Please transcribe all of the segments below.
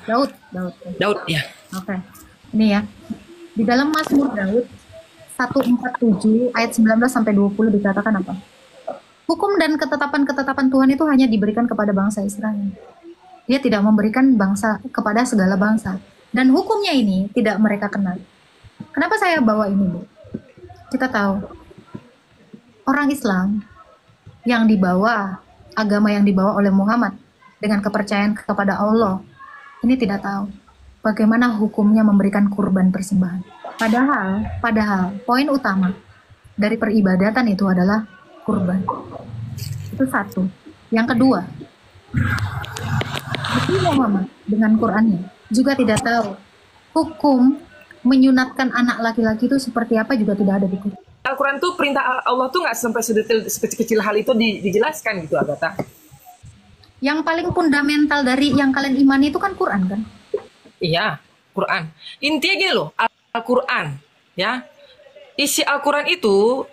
Daud, Daud. Daud ya. Oke. Ini ya. Di dalam Mazmur Daud 147 ayat 19 sampai 20 dikatakan apa? Hukum dan ketetapan-ketetapan Tuhan itu hanya diberikan kepada bangsa Israel. Dia tidak memberikan bangsa kepada segala bangsa. Dan hukumnya ini tidak mereka kenal. Kenapa saya bawa ini, Bu? Kita tahu orang Islam yang dibawa, agama yang dibawa oleh Muhammad dengan kepercayaan kepada Allah, ini tidak tahu bagaimana hukumnya memberikan kurban persembahan. Padahal poin utama dari peribadatan itu adalah kurban. Itu satu. Yang kedua, Nabi Muhammad dengan Qurannya juga tidak tahu hukum menyunatkan anak laki-laki itu seperti apa, juga tidak ada di Quran. Al-Quran tuh perintah Allah tuh nggak sampai sedetail sekecil-kecil hal itu dijelaskan gitu, Agatha. Yang paling fundamental dari yang kalian imani itu kan Quran kan? Iya, Quran. Intinya gini loh, Al-Quran ya. Isi Al-Quran itu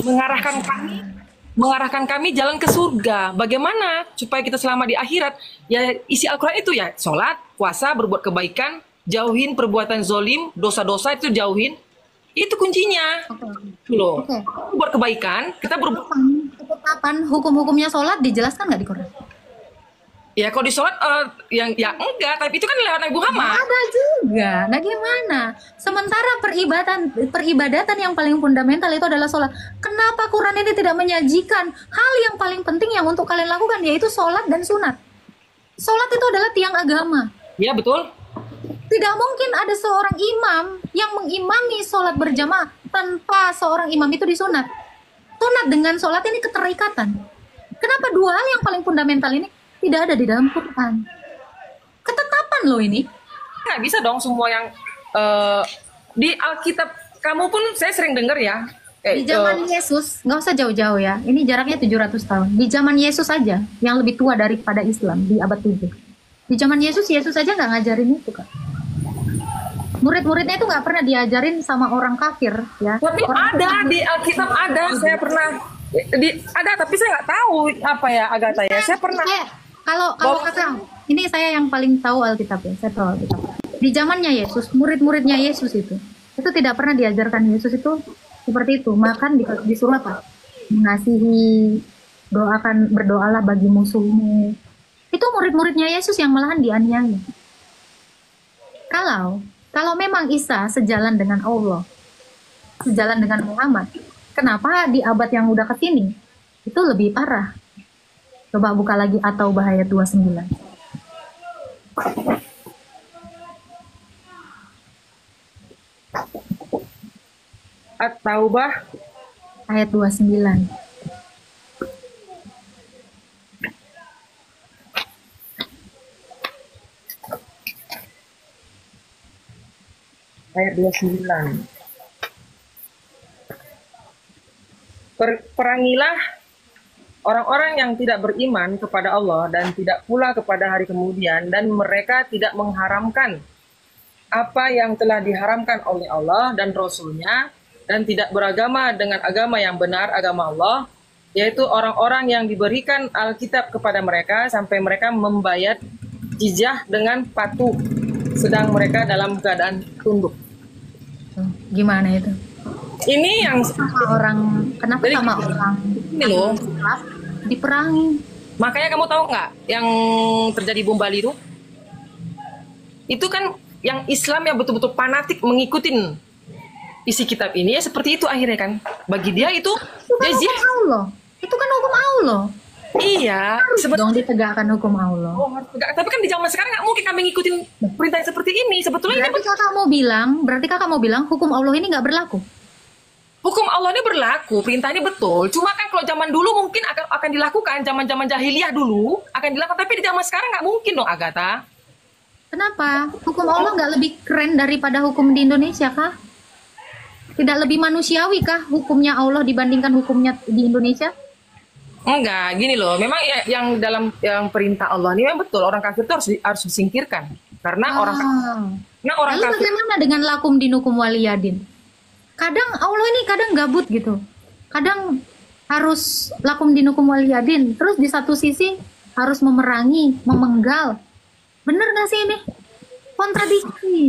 mengarahkan kami jalan ke surga. Bagaimana supaya kita selamat di akhirat? Ya isi Al-Quran itu ya sholat, puasa, berbuat kebaikan, jauhin perbuatan zolim, dosa-dosa itu jauhin. Itu kuncinya. Loh. Buat kebaikan, kita berbuat. Kapan hukum-hukumnya sholat dijelaskan nggak di Quran? Ya kalau di sholat yang ya enggak, tapi itu kan lewat Nabi Muhammad. Ada juga. Nah gimana? Sementara peribadatan yang paling fundamental itu adalah sholat. Kenapa Quran ini tidak menyajikan hal yang paling penting yang untuk kalian lakukan, yaitu sholat dan sunat? Sholat itu adalah tiang agama. Iya betul. Tidak mungkin ada seorang imam yang mengimami sholat berjamaah tanpa seorang imam itu disunat. Sunat dengan sholat ini keterikatan. Kenapa dua hal yang paling fundamental ini tidak ada di dalam Quran? Ketetapan loh ini. Nggak bisa dong semua yang di Alkitab. Kamu pun saya sering dengar ya. Di zaman Yesus, nggak usah jauh-jauh ya. Ini jaraknya 700 tahun. Di zaman Yesus saja, yang lebih tua daripada Islam, di abad 7. Di zaman Yesus aja nggak ngajarin itu, Kak. Murid-muridnya itu nggak pernah diajarin sama orang kafir, ya. Tapi orang ada kafir. Di Alkitab ada, saya pernah ada, tapi saya nggak tahu apa ya Agatha ya. Saya pernah. Kalau Kakak, ini saya yang paling tahu Alkitab ya. Saya tahu Alkitab. Di zamannya Yesus, murid-muridnya Yesus itu tidak pernah diajarkan Yesus itu seperti itu. Makan disuruh apa? Mengasihi, berdoalah bagi musuhmu. Itu murid-muridnya Yesus yang malahan dianiaya. Kalau memang Isa sejalan dengan Allah, sejalan dengan Muhammad, kenapa di abad yang udah kesini itu lebih parah? Coba buka lagi atau ayat 29. At-Taubah ayat 29. Ayat 29. Perangilah orang-orang yang tidak beriman kepada Allah dan tidak pula kepada hari kemudian, dan mereka tidak mengharamkan apa yang telah diharamkan oleh Allah dan Rasul-Nya, dan tidak beragama dengan agama yang benar, agama Allah, yaitu orang-orang yang diberikan Alkitab kepada mereka sampai mereka membayar jizyah dengan patuh, sedang mereka dalam keadaan tunduk. Gimana itu? Ini yang kenapa sama orang ini loh diperangi? Makanya kamu tahu nggak yang terjadi bom Bali itu? Itu kan yang Islam yang betul-betul fanatik mengikutin isi kitab ini ya seperti itu akhirnya kan. Bagi dia itu kan hukum Allah. Itu kan hukum Allah. Iya, dong ditegakkan hukum Allah. Oh, harus tegak. Tapi kan di zaman sekarang nggak mungkin kami ngikutin perintah yang seperti ini. Sebetulnya berarti kakak mau bilang hukum Allah ini nggak berlaku? Hukum Allah ini berlaku, perintahnya betul. Cuma kan kalau zaman dulu mungkin akan dilakukan, zaman jahiliyah dulu akan dilakukan. Tapi di zaman sekarang nggak mungkin dong, Agatha. Kenapa? Hukum Allah nggak lebih keren daripada hukum di Indonesia kah? Tidak lebih manusiawi kah hukumnya Allah dibandingkan hukumnya di Indonesia? Enggak, gini loh. Memang yang dalam yang perintah Allah ini memang betul, orang kafir itu harus disingkirkan. Karena orang Lalu kafir. Bagaimana dengan lakum dinukum waliyadin? Kadang Allah ini kadang gabut gitu. Kadang harus lakum dinukum waliyadin, terus di satu sisi harus memerangi, memenggal. Bener nggak sih ini? Kontradiksi.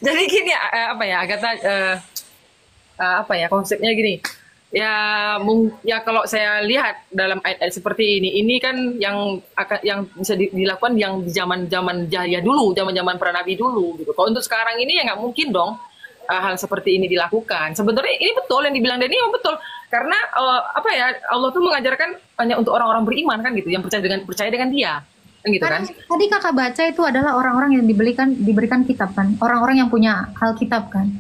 Jadi gini, apa ya, Agatha, apa ya konsepnya gini. Ya, ya kalau saya lihat dalam ayat-ayat seperti ini kan yang bisa dilakukan yang di zaman-zaman jahiliyah dulu, zaman-zaman para nabi dulu gitu. Kalau untuk sekarang ini ya nggak mungkin dong hal seperti ini dilakukan. Sebenarnya ini betul yang dibilang Denny, betul. Karena apa ya, Allah tuh mengajarkan hanya untuk orang-orang beriman kan gitu, yang percaya dengan Dia. Kan gitu kan? Tadi kakak baca itu adalah orang-orang yang diberikan kitab kan, orang-orang yang punya Alkitab kan,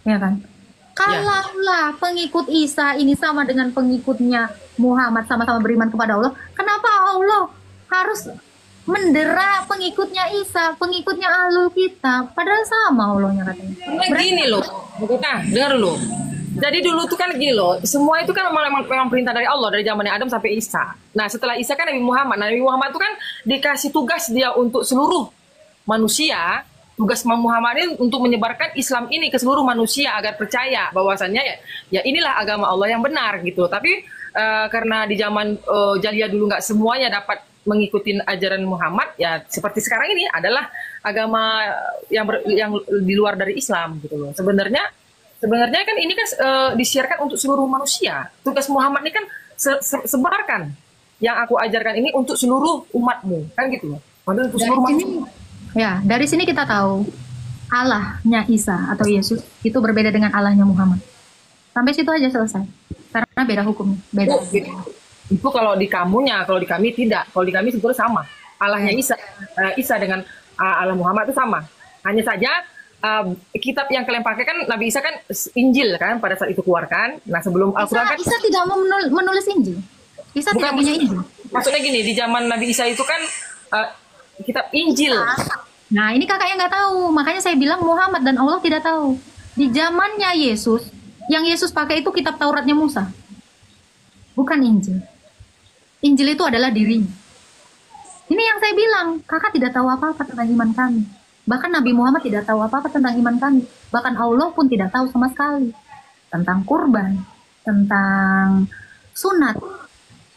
ya kan? Ya. Kalaulah pengikut Isa ini sama dengan pengikutnya Muhammad, sama-sama beriman kepada Allah, kenapa Allah harus mendera pengikutnya Isa, pengikutnya Ahlul Kitab? Padahal sama Allahnya katanya. Karena gini loh, nah dengar dulu. Jadi dulu tuh kan gini loh, semua itu kan memang perintah dari Allah dari zamannya Adam sampai Isa. Nah setelah Isa kan Nabi Muhammad. Nah, Nabi Muhammad itu kan dikasih tugas dia untuk seluruh manusia. Tugas Muhammad ini untuk menyebarkan Islam ini ke seluruh manusia agar percaya bahwasannya ya inilah agama Allah yang benar gitu. Tapi karena di zaman jahiliyah dulu nggak semuanya dapat mengikuti ajaran Muhammad, ya seperti sekarang ini adalah agama yang di luar dari Islam gitu loh. Sebenarnya kan ini kan disiarkan untuk seluruh manusia. Tugas Muhammad ini kan sebarkan yang aku ajarkan ini untuk seluruh umatmu kan gitu loh. Untuk seluruh manusia. Ya, dari sini kita tahu Allahnya Isa atau Yesus itu berbeda dengan Allahnya Muhammad. Sampai situ aja selesai. Karena beda hukumnya, beda. Itu kalau di kamunya, kalau di kami tidak. Kalau di kami sebetulnya sama. Allahnya Isa dengan Allah Muhammad itu sama. Hanya saja kitab yang kalian pakai kan Nabi Isa kan Injil kan pada saat itu keluar kan. Nah sebelum Al-Quran kan Isa tidak mau menulis Injil. Isa tidak punya Injil. Maksudnya gini, di zaman Nabi Isa itu kan kitab Injil. Nah ini kakak yang nggak tahu, makanya saya bilang Muhammad dan Allah tidak tahu. Di zamannya Yesus, yang Yesus pakai itu kitab Tauratnya Musa, bukan Injil. Injil itu adalah dirinya. Ini yang saya bilang, kakak tidak tahu apa-apa tentang iman kami. Bahkan Nabi Muhammad tidak tahu apa-apa tentang iman kami. Bahkan Allah pun tidak tahu sama sekali tentang kurban, tentang sunat,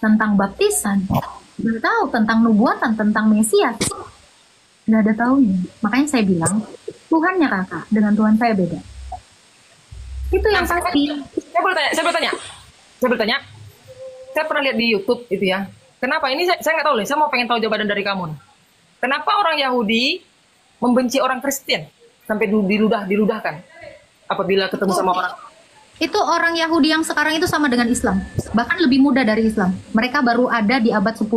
tentang baptisan. Nggak tahu tentang nubuatan, tentang Mesias. Nggak ada taunya. Makanya saya bilang, Tuhannya kakak dengan Tuhan saya beda. Itu yang pasti. Saya bertanya. Saya pernah lihat di YouTube itu ya. Kenapa? Ini saya nggak tahu nih. Saya mau pengen tahu jawaban dari kamu nih. Kenapa orang Yahudi membenci orang Kristen sampai diludahkan apabila ketemu sama orang? Itu orang Yahudi yang sekarang itu sama dengan Islam. Bahkan lebih muda dari Islam. Mereka baru ada di abad 10.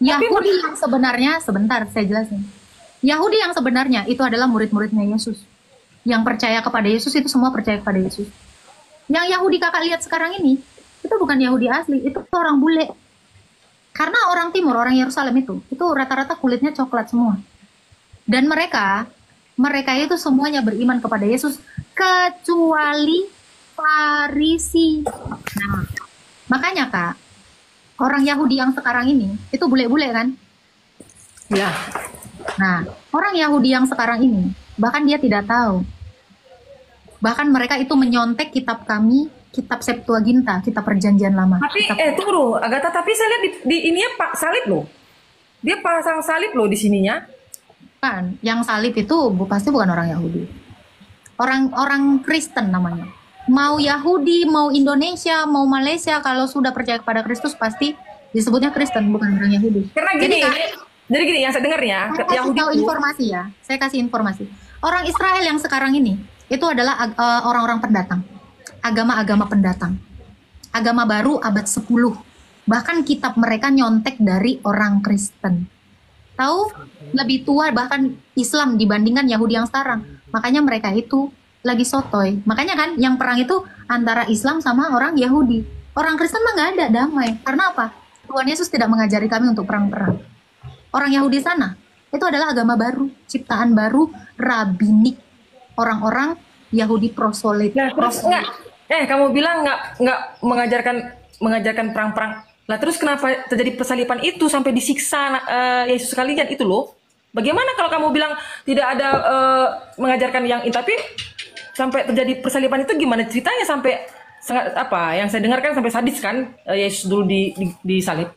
Yahudi yang sebenarnya, sebentar saya jelasin. Yahudi yang sebenarnya itu adalah murid-muridnya Yesus. Yang percaya kepada Yesus itu semua percaya kepada Yesus. Yang Yahudi kakak lihat sekarang ini, itu bukan Yahudi asli, itu orang bule. Karena orang timur, orang Yerusalem itu rata-rata kulitnya coklat semua. Dan mereka itu semuanya beriman kepada Yesus, kecuali Farisi. Nah, makanya kak, orang Yahudi yang sekarang ini itu bule-bule kan? Ya. Nah, orang Yahudi yang sekarang ini bahkan dia tidak tahu. Bahkan mereka itu menyontek kitab kami, kitab Septuaginta, kitab Perjanjian Lama. Tapi tunggu, Agatha, tapi saya lihat di ininya Pak salib loh. Dia pasang salib loh di sininya. Kan, yang salib itu pasti bukan orang Yahudi. Orang Kristen namanya. Mau Yahudi, mau Indonesia, mau Malaysia, kalau sudah percaya kepada Kristus pasti disebutnya Kristen, bukan orang Yahudi. Karena gini, jadi gini yang saya dengar ya, Yahudi tahu informasi ya. Saya kasih informasi. Orang Israel yang sekarang ini itu adalah orang-orang pendatang, agama-agama pendatang, agama baru abad 10. Bahkan kitab mereka nyontek dari orang Kristen. Tahu, lebih tua bahkan Islam dibandingkan Yahudi yang sekarang. Makanya mereka itu lagi sotoy. Makanya kan yang perang itu antara Islam sama orang Yahudi. Orang Kristen mah nggak ada damai. Karena apa? Tuhan Yesus tidak mengajari kami untuk perang-perang. Orang Yahudi sana itu adalah agama baru, ciptaan baru, rabinik. Orang-orang Yahudi prosolit. Nah, terus kamu bilang nggak mengajarkan perang-perang. Lah terus kenapa terjadi persalipan itu sampai disiksa Yesus sekalian itu loh? Bagaimana kalau kamu bilang tidak ada mengajarkan yang ini, tapi sampai terjadi persalipan itu gimana ceritanya sampai sangat apa? Yang saya dengarkan sampai sadis kan Yesus dulu disalib.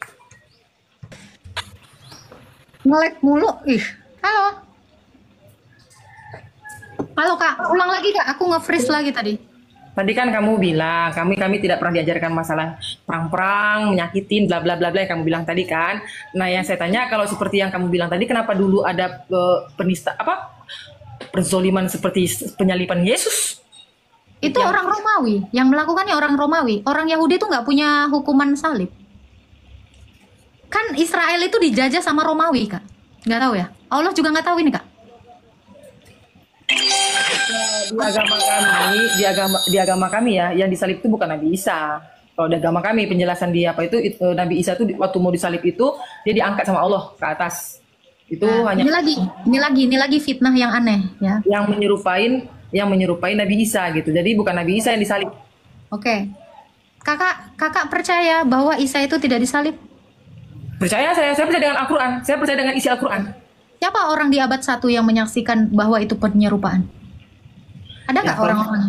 Nge-lag mulu. Ih, halo. Halo Kak, ulang lagi Kak. Aku nge-freeze lagi tadi. Tadi kan kamu bilang kami tidak pernah diajarkan masalah perang-perang, menyakitin, bla bla bla bla yang kamu bilang tadi kan. Nah yang saya tanya kalau seperti yang kamu bilang tadi, kenapa dulu ada penista apa perzoliman seperti penyalipan Yesus? Itu Yang orang Romawi. Yang melakukannya orang Romawi. Orang Yahudi itu nggak punya hukuman salib. Kan Israel itu dijajah sama Romawi Kak. Nggak tahu ya? Allah juga nggak tahu ini Kak. di agama kami ya, yang disalib itu bukan Nabi Isa. Kalau di agama kami penjelasan dia apa itu, Nabi Isa itu waktu mau disalib itu dia diangkat sama Allah ke atas. Itu Nah, hanya ini lagi fitnah yang aneh ya. yang menyerupai Nabi Isa gitu. Jadi bukan Nabi Isa yang disalib. Oke. Kakak percaya bahwa Isa itu tidak disalib? Percaya saya percaya dengan Al-Qur'an. Saya percaya dengan isi Al-Qur'an. Siapa orang di abad 1 yang menyaksikan bahwa itu penyerupaan? Ada nggak kalau- orang-orang?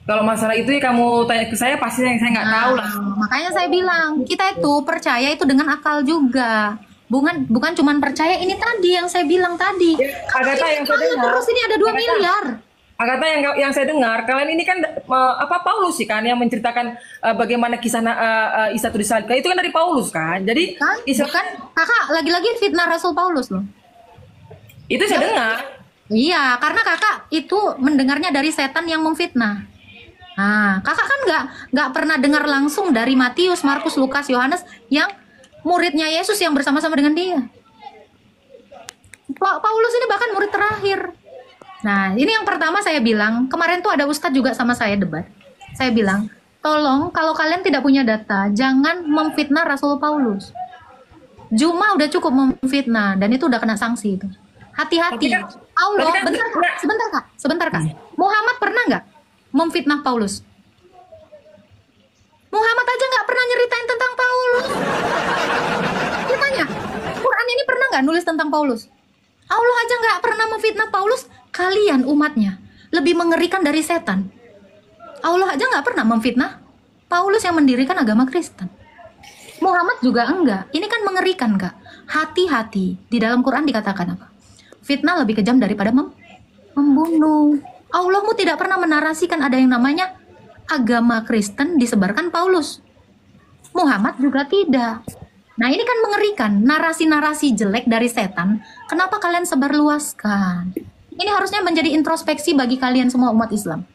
Kalau masalah itu ya kamu tanya ke saya, pasti saya nggak tahu lah. Makanya saya bilang, kita itu percaya itu dengan akal juga. Bukan cuman percaya ini tadi yang saya bilang tadi. Agatha yang saya dengar. Terus ini ada 2 Agatha. miliar. Agatha yang saya dengar, kalian ini kan apa Paulus sih kan yang menceritakan bagaimana kisah Isa itu disalib. Itu kan dari Paulus kan. Jadi Kan? Isa Bukan, kakak lagi-lagi fitnah Rasul Paulus loh. itu saya dengar. Iya, karena kakak itu mendengarnya dari setan yang memfitnah. Nah, kakak kan nggak pernah dengar langsung dari Matius, Markus, Lukas, Yohanes yang muridnya Yesus yang bersama-sama dengan dia. Paulus ini bahkan murid terakhir. Nah, ini yang pertama saya bilang, kemarin tuh ada ustadz juga sama saya debat. Saya bilang, tolong kalau kalian tidak punya data, jangan memfitnah Rasul Paulus. Juma udah cukup memfitnah dan itu udah kena sanksi itu. Hati-hati. Tapi kan- Allah, tapi kan- sebentar kak. Muhammad pernah nggak memfitnah Paulus? Muhammad aja nggak pernah nyeritain tentang Paulus. Dia tanya, Quran ini pernah nggak nulis tentang Paulus? Allah aja nggak pernah memfitnah Paulus. Kalian umatnya lebih mengerikan dari setan. Allah aja nggak pernah memfitnah Paulus yang mendirikan agama Kristen. Muhammad juga enggak. Ini kan mengerikan kak. Hati-hati. Di dalam Quran dikatakan apa? Fitnah lebih kejam daripada membunuh. Allahmu tidak pernah menarasikan ada yang namanya agama Kristen disebarkan Paulus. Muhammad juga tidak. Nah ini kan mengerikan. Narasi-narasi jelek dari setan. Kenapa kalian sebarluaskan? Ini harusnya menjadi introspeksi bagi kalian semua umat Islam.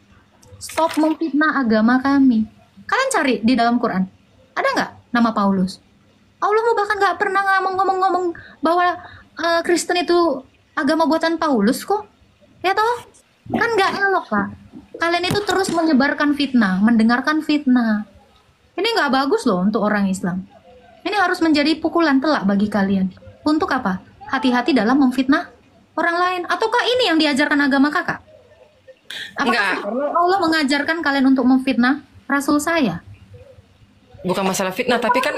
Stop memfitnah agama kami. Kalian cari di dalam Quran. Ada nggak nama Paulus? Allahmu bahkan nggak pernah ngomong-ngomong bahwa Kristen itu agama buatan Paulus kok. Ya toh? Kan nggak elok kak. Kalian itu terus menyebarkan fitnah, mendengarkan fitnah. Ini nggak bagus loh untuk orang Islam. Ini harus menjadi pukulan telak bagi kalian. Untuk apa? Hati-hati dalam memfitnah orang lain. Ataukah ini yang diajarkan agama kakak? Enggak. Apakah Allah mengajarkan kalian untuk memfitnah Rasul saya? Bukan masalah fitnah, tapi kan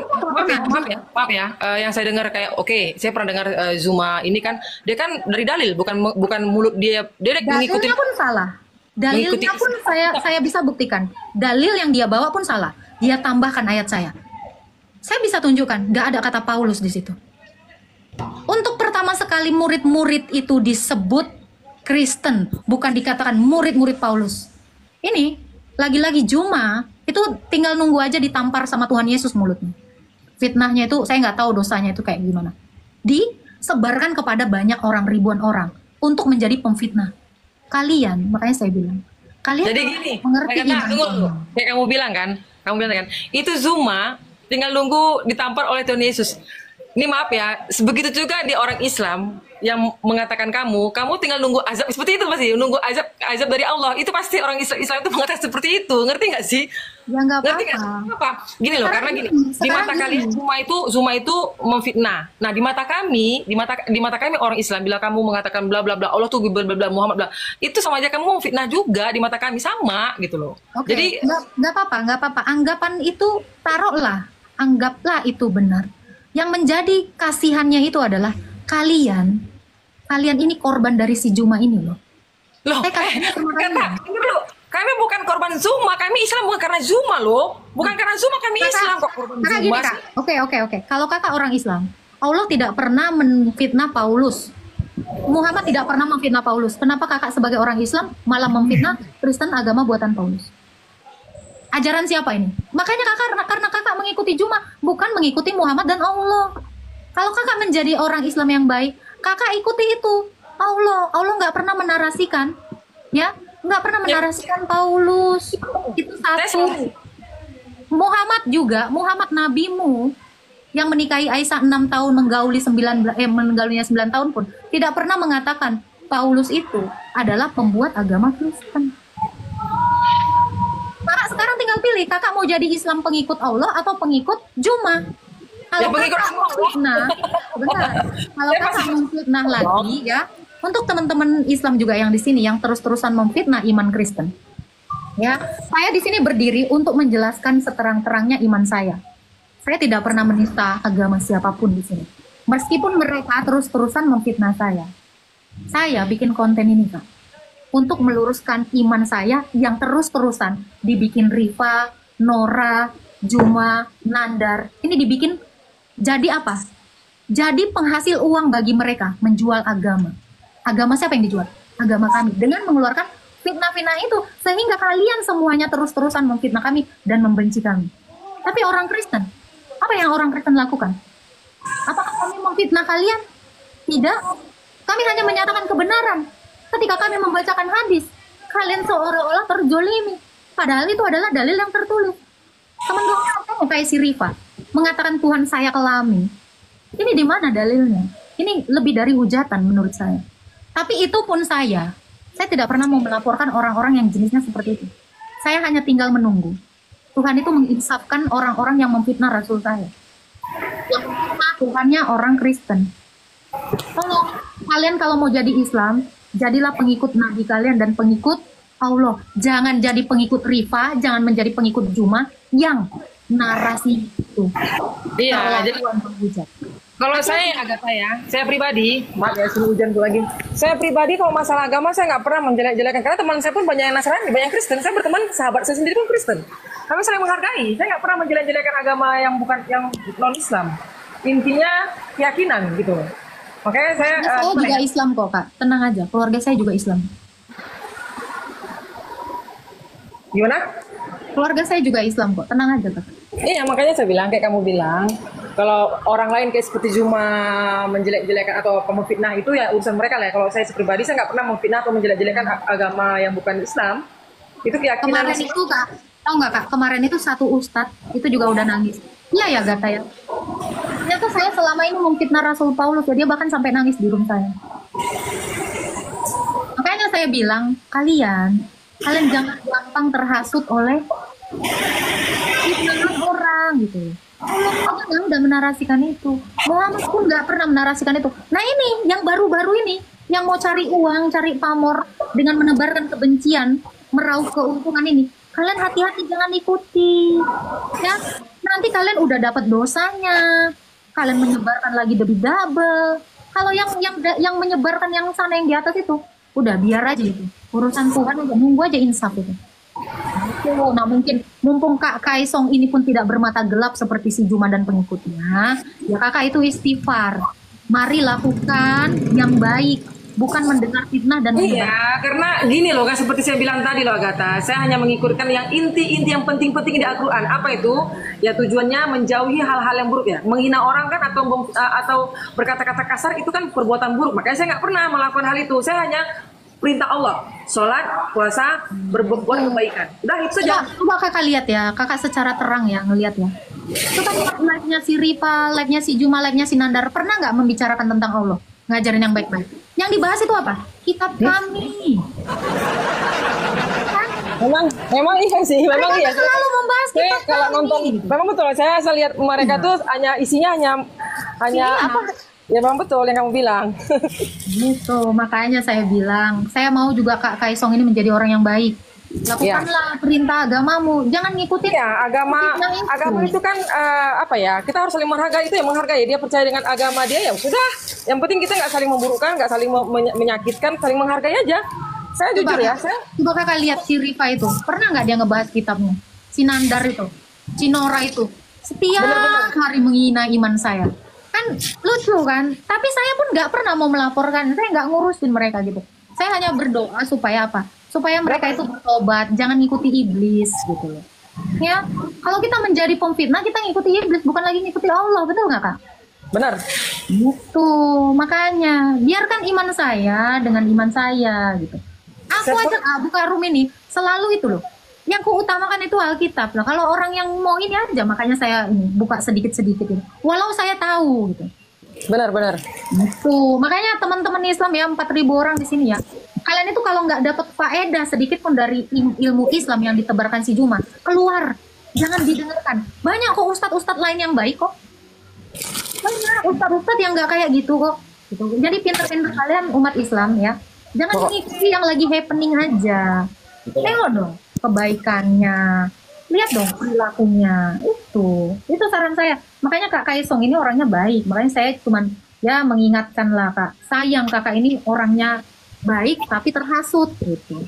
maaf ya, yang saya dengar kayak saya pernah dengar Zuma ini kan dia kan dari dalil, bukan mulut dia mengikuti. Dalilnya pun salah. Dalilnya pun saya bisa buktikan. Dalil yang dia bawa pun salah. Dia tambahkan ayat saya. Saya bisa tunjukkan, nggak ada kata Paulus di situ. Untuk pertama sekali murid-murid itu disebut Kristen, bukan dikatakan murid-murid Paulus. Ini lagi-lagi Juma itu tinggal nunggu aja ditampar sama Tuhan Yesus mulutnya. Fitnahnya itu saya nggak tahu dosanya itu kayak gimana. Disebarkan kepada banyak orang, ribuan orang untuk menjadi pemfitnah. Kalian, makanya saya bilang, kalian Jadi gini, mengerti Agatha, tunggu. iman. Kayak kamu bilang kan, itu Zuma tinggal nunggu ditampar oleh Tuhan Yesus. Ini maaf ya, begitu juga di orang Islam yang mengatakan kamu tinggal nunggu azab seperti itu, pasti nunggu azab dari Allah. Itu pasti orang Islam itu mengatakan seperti itu, ngerti nggak sih? Ya nggak Ngerti nggak? apa-apa. Apa? Gini loh, karena gini, di mata kalian Zuma itu memfitnah. Nah, di mata kami orang Islam, bila kamu mengatakan bla bla bla Allah tuh bla bla bla Muhammad bla, itu sama aja kamu memfitnah juga di mata kami, sama gitu loh. Oke, Jadi nggak apa-apa. Anggapan itu anggaplah itu benar. Yang menjadi kasihannya itu adalah kalian ini korban dari si Juma ini loh. Saya kasihnya sama kalian. Kami bukan korban Zuma, kami Islam bukan karena Zuma loh. Bukan karena Zuma kami Islam kok korban Kakak Zuma. gini kak, oke. Kalau kakak orang Islam, Allah tidak pernah memfitnah Paulus. Muhammad tidak pernah memfitnah Paulus. Kenapa kakak sebagai orang Islam malah memfitnah Kristen agama buatan Paulus? Ajaran siapa ini? Makanya kakak, karena kakak mengikuti Juma, bukan mengikuti Muhammad dan Allah. Kalau kakak menjadi orang Islam yang baik, kakak ikuti itu. Allah nggak pernah menarasikan, ya, nggak pernah menarasikan Paulus. Itu satu. Muhammad juga, Muhammad nabimu yang menikahi Aisyah 6 tahun, menggaulinya 9 tahun pun tidak pernah mengatakan Paulus itu adalah pembuat agama Kristen. Kakak sekarang tinggal pilih, kakak mau jadi Islam pengikut Allah atau pengikut Juma. Kalau pengikut kakak memfitnah, benar. Kalau kakak memfitnah lagi, ya, untuk teman-teman Islam juga yang di sini yang terus-terusan memfitnah iman Kristen, ya, saya di sini berdiri untuk menjelaskan seterang-terangnya iman saya. Saya tidak pernah menista agama siapapun di sini. Meskipun mereka terus-terusan memfitnah saya. Saya bikin konten ini, Kak, untuk meluruskan iman saya yang terus-terusan dibikin Rifa, Nora, Juma, Nandar. Ini dibikin jadi apa? Jadi penghasil uang bagi mereka menjual agama. Agama siapa yang dijual? Agama kami. Dengan mengeluarkan fitnah-fitnah itu. Sehingga kalian semuanya terus-terusan memfitnah kami dan membenci kami. Tapi orang Kristen, apa yang orang Kristen lakukan? Apakah kami memfitnah kalian? Tidak. Kami hanya menyatakan kebenaran. Ketika kami membacakan hadis, kalian seolah-olah terjolimi. Padahal itu adalah dalil yang tertulis. Teman-teman kamu kayak si Rifa mengatakan Tuhan saya kelami. Ini di mana dalilnya? Ini lebih dari hujatan menurut saya. Tapi itu pun saya tidak pernah mau melaporkan orang-orang yang jenisnya seperti itu. Saya hanya tinggal menunggu. Tuhan itu menginsafkan orang-orang yang memfitnah Rasul saya. Yang memfitnah Tuhannya orang Kristen. Kalian kalau mau jadi Islam, jadilah pengikut Nabi kalian dan pengikut Allah. Jangan jadi pengikut Rifa, jangan menjadi pengikut Juma yang narasi itu. Iya, jadi kalau saya saya pribadi, maaf ya suruh hujan lagi. Saya pribadi kalau masalah agama saya nggak pernah menjelek-jelekan, karena teman saya pun banyak yang Nasrani, banyak yang Kristen. Saya berteman, sahabat saya sendiri pun Kristen. Kami saling menghargai. Saya nggak pernah menjelek-jelekan agama yang bukan yang non Islam. Intinya keyakinan gitu. Makanya saya juga Islam kok, Kak. Tenang aja, keluarga saya juga Islam. Gimana? Keluarga saya juga Islam kok, tenang aja, Kak. Iya, makanya saya bilang kayak kamu bilang, kalau orang lain kayak seperti Juma menjelek-jelekan atau memfitnah itu ya urusan mereka lah. Kalau saya pribadi saya nggak pernah memfitnah atau menjelek-jelekan agama yang bukan Islam. Itu keyakinan. Kemarin itu, Kak, tahu nggak, Kak? Kemarin itu satu ustadz itu juga udah nangis. Iya ya, Gata ya. Ternyata saya selama ini memfitnah Rasul Paulus, ya, dia bahkan sampai nangis di room saya. Makanya saya bilang, kalian jangan gampang terhasut oleh fitnah orang gitu. Allah udah menarasikan itu. Muhammad pun nggak pernah menarasikan itu. Nah ini, yang baru-baru ini, yang mau cari uang, cari pamor dengan menebarkan kebencian, meraup keuntungan ini, kalian hati-hati jangan ikuti. Ya, nanti kalian udah dapat dosanya. Kalian menyebarkan lagi lebih double. Kalau yang menyebarkan yang sana yang di atas itu, udah biar aja itu. Urusan Tuhan udah nunggu aja insaf itu. Nah mungkin mumpung Kak Kaisong ini pun tidak bermata gelap seperti si Juma dan pengikutnya, ya kakak itu istighfar. Mari lakukan yang baik, bukan mendengar fitnah dan iya, karena gini loh kan, seperti saya bilang tadi loh Agatha, saya hanya mengikutkan yang inti-inti yang penting-penting di Al-Quran. Apa itu? Ya tujuannya menjauhi hal-hal yang buruk ya. Menghina orang kan atau berkata-kata kasar itu kan perbuatan buruk. Makanya saya nggak pernah melakukan hal itu. Saya hanya perintah Allah, sholat, puasa, berbuat kebaikan. Udah itu saja. Coba kakak lihat ya, kakak secara terang ya ngelihat ya. Coba live-nya si Rifa, live-nya si Juma, live-nya si Nandar, pernah nggak membicarakan tentang Allah? Ngajarin yang baik-baik. Yang dibahas itu apa? Kitab kami. Memang iya sih, memang iya. Selalu membahas saya kitab kalau kami. nonton, memang betul. Saya lihat mereka tuh isinya hanya apa? Ya memang betul yang kamu bilang. Gitu, makanya saya bilang, saya mau juga Kak Kaisong ini menjadi orang yang baik. Lakukanlah perintah agamamu, jangan ngikutin. Ya, agama itu kan apa ya? Kita harus saling menghargai, itu yang menghargai. Dia percaya dengan agama dia, ya sudah. Yang penting kita nggak saling memburukkan, nggak saling menyakitkan, saling menghargai aja. Saya jujur ya, coba kakak lihat si Rifa itu, pernah nggak dia ngebahas kitabnya? Si Nandar itu, si Nora itu, setiap hari menghina iman saya. Kan lucu kan? Tapi saya pun nggak pernah mau melaporkan, saya nggak ngurusin mereka gitu. Saya hanya berdoa supaya apa? Supaya mereka itu bertobat, jangan ngikuti iblis gitu loh. Ya, kalau kita menjadi pemfitnah, kita ngikuti iblis, bukan lagi ngikuti Allah, betul nggak Kak? Benar. Gitu, makanya biarkan iman saya dengan iman saya gitu. Aku aja buka room ini selalu itu loh. Yang kuutamakan itu Alkitab lah. Kalau orang yang mau ini aja, makanya saya ini buka sedikit-sedikit ini. Walau saya tahu gitu. Benar. Gitu. Makanya teman-teman Islam ya 4.000 orang di sini ya. Kalian itu kalau nggak dapat faedah sedikit pun dari ilmu Islam yang ditebarkan si Juma, keluar. Jangan didengarkan. Banyak kok ustadz-ustadz lain yang baik kok. Banyak ustadz-ustadz yang nggak kayak gitu kok. Gitu. Jadi pinter-pinter kalian umat Islam ya. Jangan mengikuti yang lagi happening aja. Tengok dong kebaikannya. Lihat dong perilakunya. Itu saran saya. Makanya Kak Kaisong ini orangnya baik. Makanya saya cuman ya mengingatkan lah Kak. Sayang kakak ini orangnya baik tapi terhasut gitu.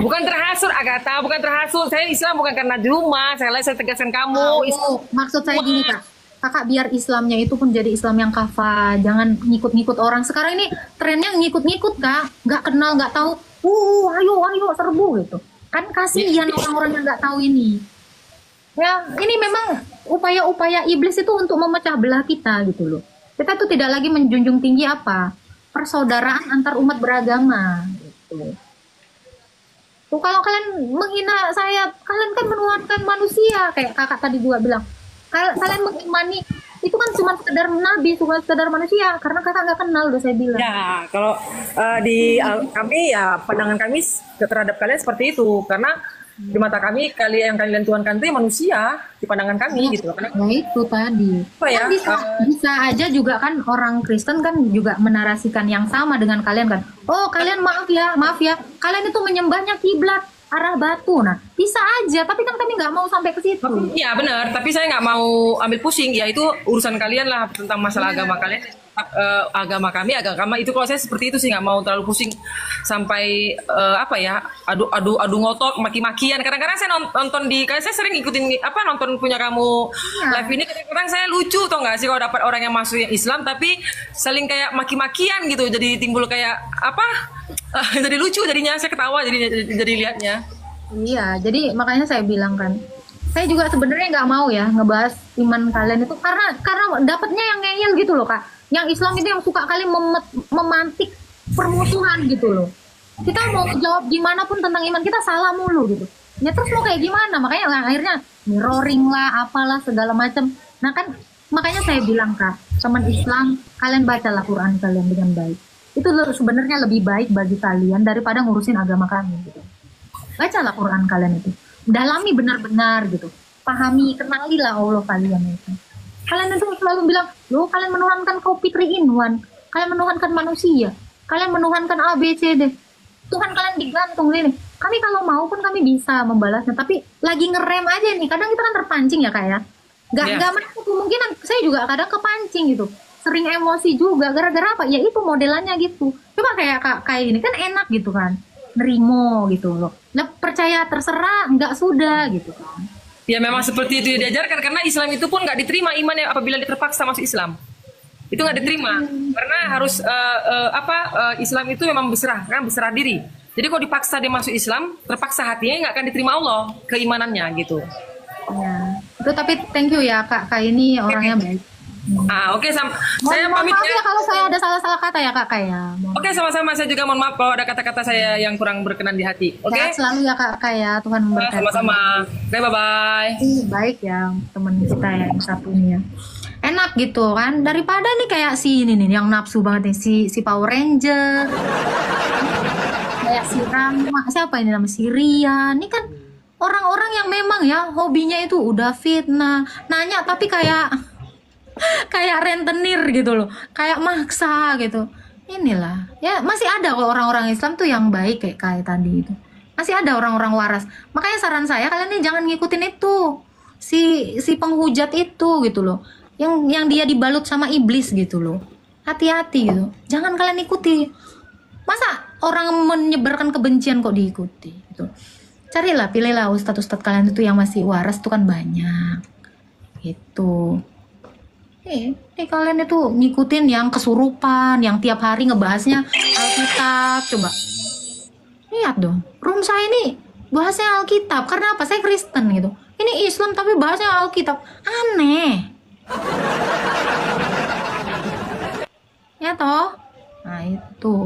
Bukan terhasut Agatha, bukan terhasut. Saya Islam bukan karena di rumah. Saya tegaskan kamu. Maksud saya gini Kak. Kakak biar Islamnya itu pun jadi Islam yang kafah, jangan ngikut-ngikut orang. Sekarang ini trennya ngikut-ngikut Kak, nggak kenal, nggak tahu. Ayo serbu gitu. Kan kasihan orang-orang yang nggak tahu ini. Ya, ini memang upaya-upaya iblis itu untuk memecah belah kita gitu loh. Kita tuh tidak lagi menjunjung tinggi apa? Persaudaraan antar umat beragama gitu. Tuh kalau kalian menghina saya, kalian kan menuhankan manusia kayak kakak tadi juga bilang. Kalian mengimani itu kan cuma sekedar nabi, cuma sekedar manusia karena kakak nggak kenal udah saya bilang. Ya, kalau kami ya pandangan kami terhadap kalian seperti itu karena di mata kami yang kalian tuhankan itu manusia di pandangan kami gitu. Karena itu tadi. ya, bisa aja juga kan orang Kristen kan juga menarasikan yang sama dengan kalian kan. Oh kalian maaf ya, kalian itu menyembahnya kiblat arah batu. Nah bisa aja, tapi kan kami nggak mau sampai ke situ. Iya benar, tapi saya nggak mau ambil pusing. Ya itu urusan kalian lah tentang masalah agama kalian. Agama kami, agama itu kalau saya seperti itu sih nggak mau terlalu pusing sampai adu ngotot, maki-makian. Kadang-kadang saya saya sering ikutin nonton punya kamu live ini. Kadang-kadang saya lucu tau nggak sih kalau dapat orang yang masuk yang Islam tapi saling kayak maki-makian gitu, jadi timbul kayak jadi lucu jadinya, saya ketawa jadi lihatnya. Iya, jadi makanya saya bilang kan, saya juga sebenarnya nggak mau ya ngebahas iman kalian itu karena dapatnya yang ngeyel gitu loh Kak. Yang Islam itu yang suka kali memantik permusuhan gitu loh. Kita mau jawab gimana pun tentang iman kita salah mulu gitu. Ya terus mau kayak gimana? Makanya akhirnya mirroring lah, apalah segala macam. Nah kan makanya saya bilang Kak, teman Islam, kalian bacalah Quran kalian dengan baik. Itu sebenarnya lebih baik bagi kalian daripada ngurusin agama kami gitu. Bacalah Quran kalian itu. Dalami benar-benar gitu. Pahami, kenalilah Allah kalian itu. Kalian itu selalu bilang, loh kalian menuhankan kopi 3-in-1, kalian menuhankan manusia, kalian menuhankan A, B, C, D. Tuhan kalian digantung ini. Kami kalau mau pun kami bisa membalasnya, tapi lagi ngerem aja nih. Kadang kita kan terpancing ya Kak ya. Gak menutup kemungkinan, saya juga kadang kepancing gitu. Sering emosi juga, gara-gara apa? Ya itu modelannya gitu. Coba kayak ini kan enak gitu kan. Nerimo gitu loh. Nah percaya terserah, nggak sudah gitu kan. Ya memang seperti itu diajarkan karena Islam itu pun nggak diterima imannya apabila terpaksa masuk Islam. Itu nggak diterima karena harus Islam itu memang berserah diri. Jadi kalau dipaksa dia masuk Islam, terpaksa hatinya nggak akan diterima Allah keimanannya gitu. Ya, itu tapi thank you ya Kak ini orangnya baik. Oke, saya pamit ya kalau saya ada salah-salah kata ya Kak ya. Oke, sama-sama, saya juga mohon maaf kalau ada kata-kata saya yang kurang berkenan di hati. Oke. Selalu ya Kak ya, Tuhan memberkati. Sama-sama. Oke, bye-bye. Baik ya teman kita yang satu ini ya. Enak gitu kan daripada nih kayak si ini nih yang nafsu banget nih si Power Ranger. Kayak si Rama, siapa ini namanya si Ria. Ini kan orang-orang yang memang ya hobinya itu udah fitnah. Nanya tapi kayak rentenir gitu loh, kayak maksa gitu. Inilah ya masih ada kok orang-orang Islam tuh yang baik kayak tadi itu, masih ada orang-orang waras. Makanya saran saya kalian nih jangan ngikutin itu si penghujat itu gitu loh, yang dia dibalut sama iblis gitu loh. Hati-hati gitu, jangan kalian ikuti. Masa orang menyebarkan kebencian kok diikuti gitu. Carilah, pilihlah ustadz-ustadz kalian itu yang masih waras tuh kan banyak gitu. Kalian itu ngikutin yang kesurupan, yang tiap hari ngebahasnya Alkitab. Coba lihat dong, room saya ini bahasnya Alkitab. Karena apa? Saya Kristen gitu. Ini Islam tapi bahasnya Alkitab. Aneh. Ya toh? Nah itu.